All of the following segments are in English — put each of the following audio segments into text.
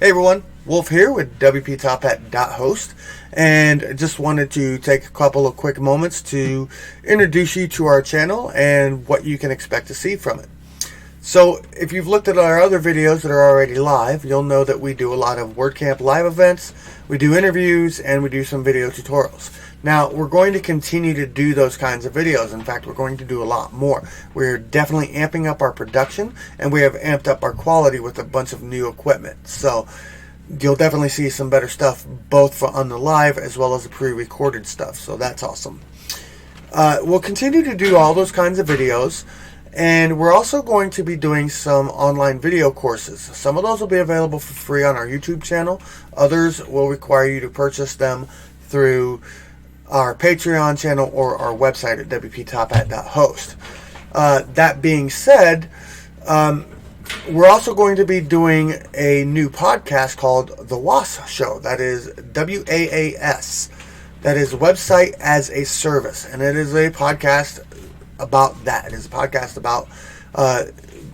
Hey everyone, Wolf here with WPTopHat.host, and just wanted to take a couple of quick moments to introduce you to our channel and what you can expect to see from it. So if you've looked at our other videos that are already live, you'll know that we do a lot of WordCamp live events, we do interviews, and we do some video tutorials. Now, we're going to continue to do those kinds of videos. In fact, we're going to do a lot more. We're definitely amping up our production, and we have amped up our quality with a bunch of new equipment. So you'll definitely see some better stuff, both on the live as well as the pre-recorded stuff. So that's awesome. We'll continue to do all those kinds of videos. And we're also going to be doing some online video courses. Some of those will be available for free on our YouTube channel. Others will require you to purchase them through our Patreon channel or our website at wptophat.host. That being said, we're also going to be doing a new podcast called the WaaS Show. That is WaaS. That is Website as a Service. And it is a podcast about that. It is a podcast about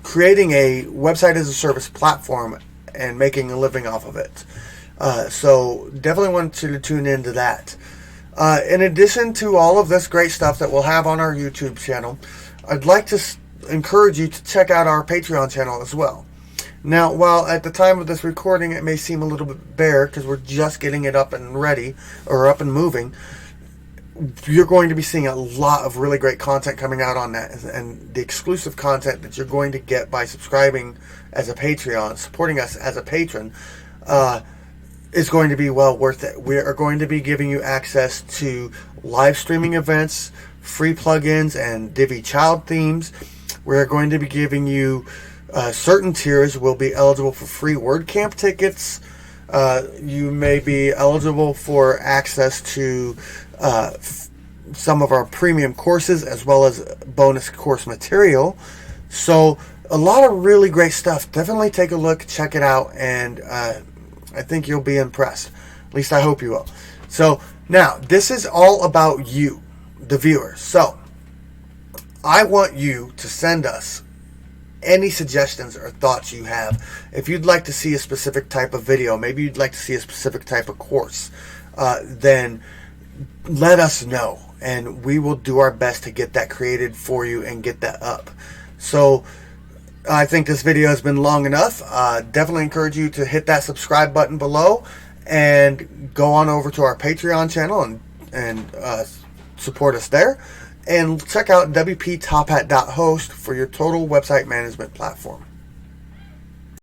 creating a website as a service platform and making a living off of it. So definitely want you to tune into that. In addition to all of this great stuff that we'll have on our YouTube channel, I'd like to encourage you to check out our Patreon channel as well. Now, while at the time of this recording it may seem a little bit bare because we're just getting it up and ready, or up and moving, you're going to be seeing a lot of really great content coming out on that, and the exclusive content that you're going to get by subscribing as a Patreon, supporting us as a patron, is going to be well worth it. We are going to be giving you access to live streaming events, free plugins, and Divi child themes. We're going to be giving you certain tiers will be eligible for free WordCamp tickets. You may be eligible for access to some of our premium courses as well as bonus course material. So a lot of really great stuff. Definitely take a look, check it out, and I think you'll be impressed. At least I hope you will. So now, this is all about you, the viewers. So I want you to send us any suggestions or thoughts you have. If you'd like to see a specific type of video, maybe you'd like to see a specific type of course, then let us know, and we will do our best to get that created for you and get that up. So I think this video has been long enough. Definitely encourage you to hit that subscribe button below and go on over to our Patreon channel and support us there. And check out WPTopHat.host for your total website management platform.